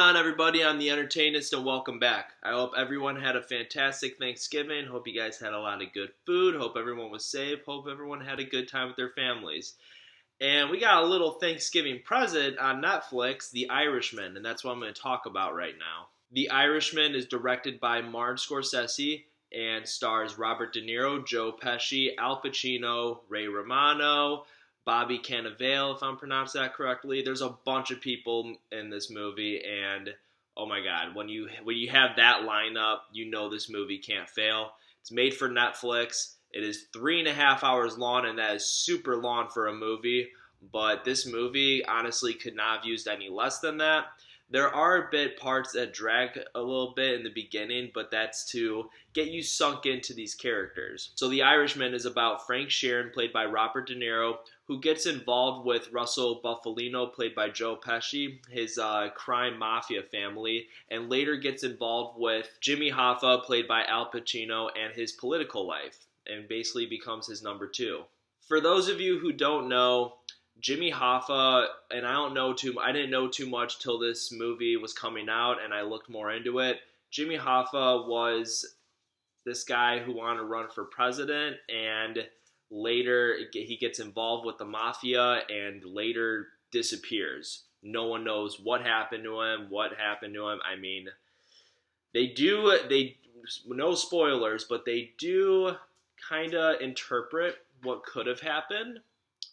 on, everybody? I'm the Entertainist, and welcome back. I hope everyone had a fantastic Thanksgiving. Hope you guys had a lot of good food. Hope everyone was safe. Hope everyone had a good time with their families. And we got a little Thanksgiving present on Netflix, The Irishman, and that's what I'm going to talk about right now. The Irishman is directed by Martin Scorsese and stars Robert De Niro, Joe Pesci, Al Pacino, Ray Romano, Bobby Cannavale, if I'm pronouncing that correctly. There's a bunch of people in this movie, and oh my god, when you have that lineup, you know this movie can't fail. It's made for Netflix. It is 3.5 hours long, and that is super long for a movie, but this movie honestly could not have used any less than that. There are parts that drag a little bit in the beginning, but that's to get you sunk into these characters. So The Irishman is about Frank Sheeran, played by Robert De Niro, who gets involved with Russell Buffalino, played by Joe Pesci, his crime mafia family, and later gets involved with Jimmy Hoffa, played by Al Pacino, and his political life, and basically becomes his number two. For those of you who don't know, Jimmy Hoffa, and I didn't know too much till this movie was coming out, and I looked more into it. Jimmy Hoffa was this guy who wanted to run for president, and later he gets involved with the mafia and later disappears. No one knows what happened to him. I mean, no spoilers, but they do kind of interpret what could have happened,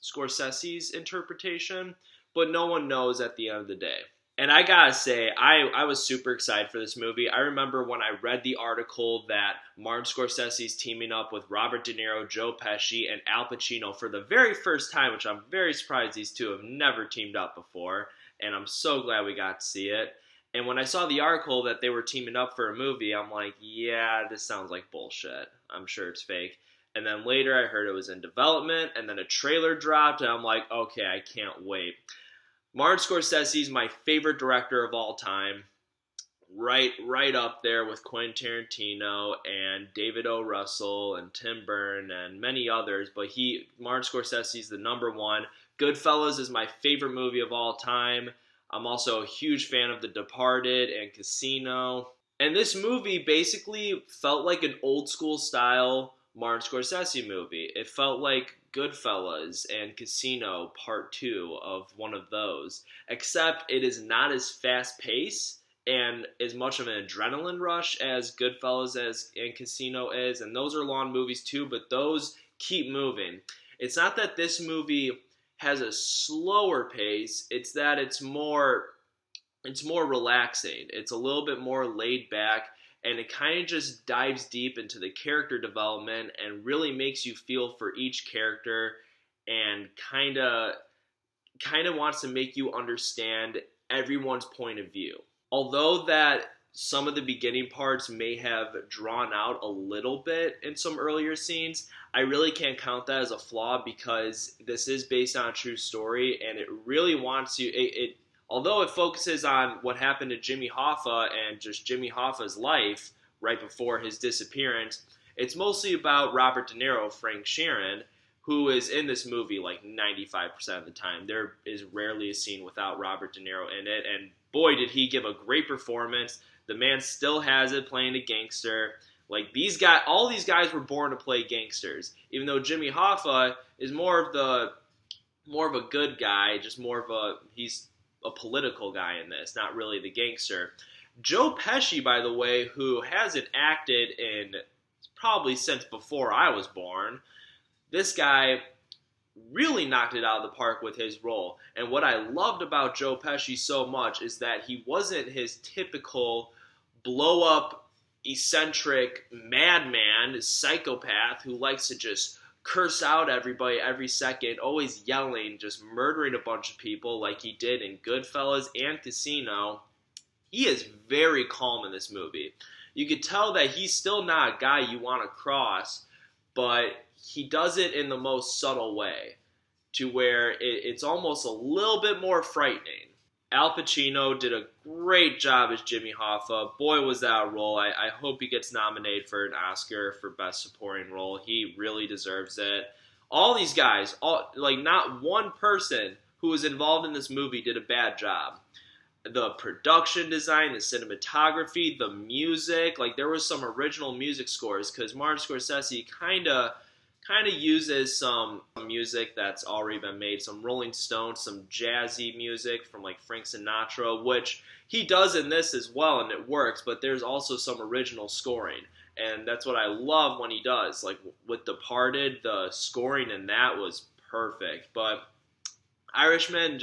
Scorsese's interpretation, but no one knows at the end of the day. And I gotta say, I was super excited for this movie. I remember when I read the article that Martin Scorsese's teaming up with Robert De Niro, Joe Pesci, and Al Pacino for the very first time, which I'm very surprised these two have never teamed up before, and I'm so glad we got to see it. And when I saw the article that they were teaming up for a movie, I'm like, yeah, this sounds like bullshit. I'm sure it's fake. And then later I heard it was in development, and then a trailer dropped, and I'm like, okay, I can't wait. Martin Scorsese is my favorite director of all time, right up there with Quentin Tarantino and David O. Russell and Tim Burton and many others, but Martin Scorsese is the number one. Goodfellas is my favorite movie of all time. I'm also a huge fan of The Departed and Casino. And this movie basically felt like an old school style Martin Scorsese movie. It felt like Goodfellas and Casino Part 2 of one of those, except it is not as fast-paced and as much of an adrenaline rush as Goodfellas and Casino is, and those are long movies too, but those keep moving. It's not that this movie has a slower pace, it's that it's more relaxing. It's a little bit more laid back, and it kind of just dives deep into the character development and really makes you feel for each character and kind of wants to make you understand everyone's point of view. Although that some of the beginning parts may have drawn out a little bit in some earlier scenes, I really can't count that as a flaw because this is based on a true story, and it really wants you... Although it focuses on what happened to Jimmy Hoffa and just Jimmy Hoffa's life right before his disappearance, it's mostly about Robert De Niro, Frank Sheeran, who is in this movie like 95% of the time. There is rarely a scene without Robert De Niro in it, and boy, did he give a great performance. The man still has it, playing a gangster. Like all these guys were born to play gangsters, even though Jimmy Hoffa is more of a good guy, he's a political guy in this, not really the gangster. Joe Pesci, by the way, who hasn't acted in probably since before I was born, this guy really knocked it out of the park with his role. And what I loved about Joe Pesci so much is that he wasn't his typical blow-up, eccentric madman, psychopath who likes to just curse out everybody every second, always yelling, just murdering a bunch of people like he did in Goodfellas and Casino. He is very calm in this movie. You could tell that he's still not a guy you want to cross, but he does it in the most subtle way to where it's almost a little bit more frightening. Al Pacino did a great job as Jimmy Hoffa. Boy, was that a role. I hope he gets nominated for an Oscar for Best Supporting Role. He really deserves it. All these guys, not one person who was involved in this movie did a bad job. the production design, the cinematography, the music. Like, there was some original music scores because Martin Scorsese kind of uses some music that's already been made, some Rolling Stones, some jazzy music from like Frank Sinatra, which he does in this as well, and it works, but there's also some original scoring, and that's what I love when he does. Like with Departed, the scoring in that was perfect, but Irishman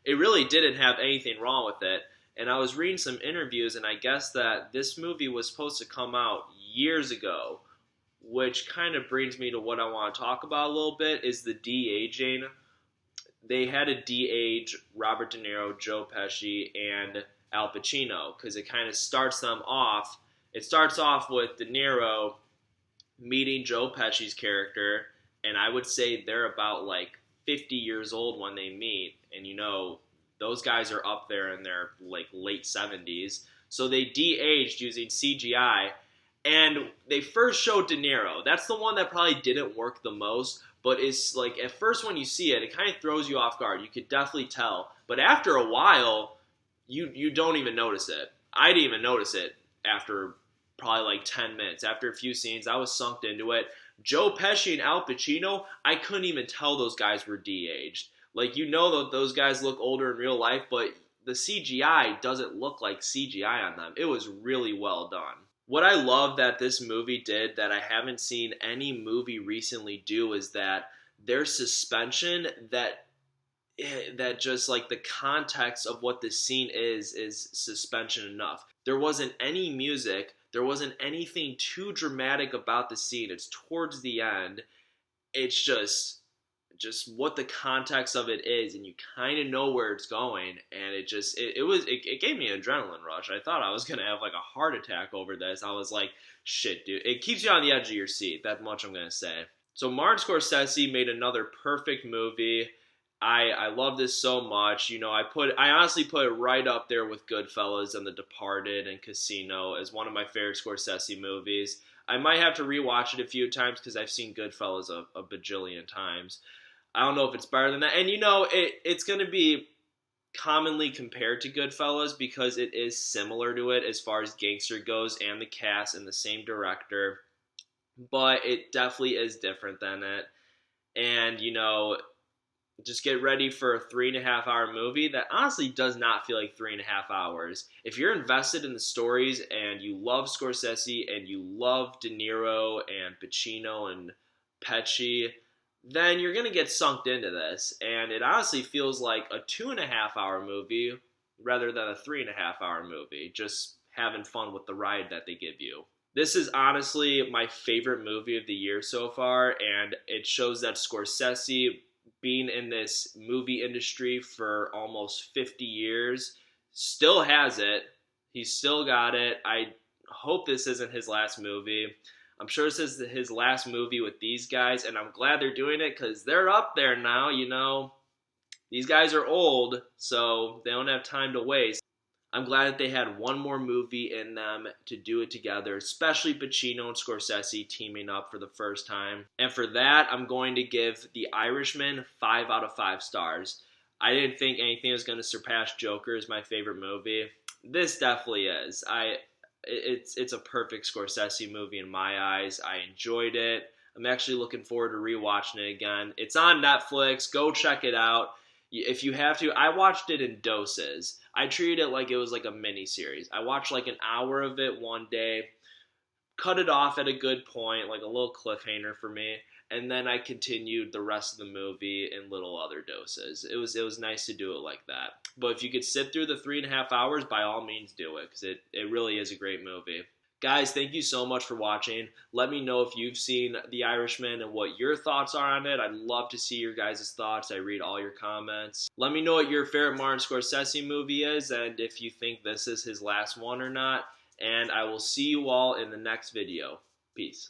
it really didn't have anything wrong with it. And I was reading some interviews, and I guess that this movie was supposed to come out years ago, which kind of brings me to what I want to talk about a little bit, is the de-aging. They had to de-age Robert De Niro, Joe Pesci, and Al Pacino, because it kind of starts them off. It starts off with De Niro meeting Joe Pesci's character, and I would say they're about like 50 years old when they meet, and you know, those guys are up there in their like late 70s. So they de-aged using CGI. And they first showed De Niro. That's the one that probably didn't work the most, but it's like at first when you see it, it kind of throws you off guard. You could definitely tell. But after a while, you don't even notice it. I didn't even notice it after probably like 10 minutes. After a few scenes, I was sunk into it. Joe Pesci and Al Pacino, I couldn't even tell those guys were de-aged. Like, you know that those guys look older in real life, but the CGI doesn't look like CGI on them. It was really well done. What I love that this movie did that I haven't seen any movie recently do is that their suspension, that just like the context of what this scene is suspension enough. There wasn't any music. There wasn't anything too dramatic about the scene. It's towards the end. It's just what the context of it is, and you kind of know where it's going, and it gave me an adrenaline rush. I thought I was gonna have like a heart attack over this. I was like, shit, dude. It keeps you on the edge of your seat. That much I'm gonna say. So Martin Scorsese made another perfect movie. I love this so much. You know, I honestly put it right up there with Goodfellas and The Departed and Casino as one of my favorite Scorsese movies. I might have to rewatch it a few times because I've seen Goodfellas a bajillion times. I don't know if it's better than that. And, you know, it's going to be commonly compared to Goodfellas because it is similar to it as far as gangster goes and the cast and the same director. But it definitely is different than it. And, you know, just get ready for a 3.5-hour movie that honestly does not feel like 3.5 hours. If you're invested in the stories and you love Scorsese and you love De Niro and Pacino and Pesci, then you're going to get sucked into this. And it honestly feels like a 2.5-hour movie rather than a 3.5-hour movie, just having fun with the ride that they give you. This is honestly my favorite movie of the year so far, and it shows that Scorsese, being in this movie industry for almost 50 years, still has it. He's still got it. I hope this isn't his last movie. I'm sure this is his last movie with these guys, and I'm glad they're doing it because they're up there now, you know. These guys are old, so they don't have time to waste. I'm glad that they had one more movie in them to do it together, especially Pacino and Scorsese teaming up for the first time. And for that, I'm going to give The Irishman 5 out of 5 stars. I didn't think anything was going to surpass Joker as my favorite movie. This definitely is. It's a perfect Scorsese movie in my eyes. I enjoyed it. I'm actually looking forward to rewatching it again. It's on Netflix. Go check it out. If you have to, I watched it in doses. I treated it like it was like a mini series. I watched like an hour of it one day, cut it off at a good point, like a little cliffhanger for me, and then I continued the rest of the movie in little other doses. It was nice to do it like that. But if you could sit through the 3.5 hours, by all means do it, because it really is a great movie. Guys, thank you so much for watching. Let me know if you've seen The Irishman and what your thoughts are on it. I'd love to see your guys' thoughts. I read all your comments. Let me know what your favorite Martin Scorsese movie is and if you think this is his last one or not. And I will see you all in the next video. Peace.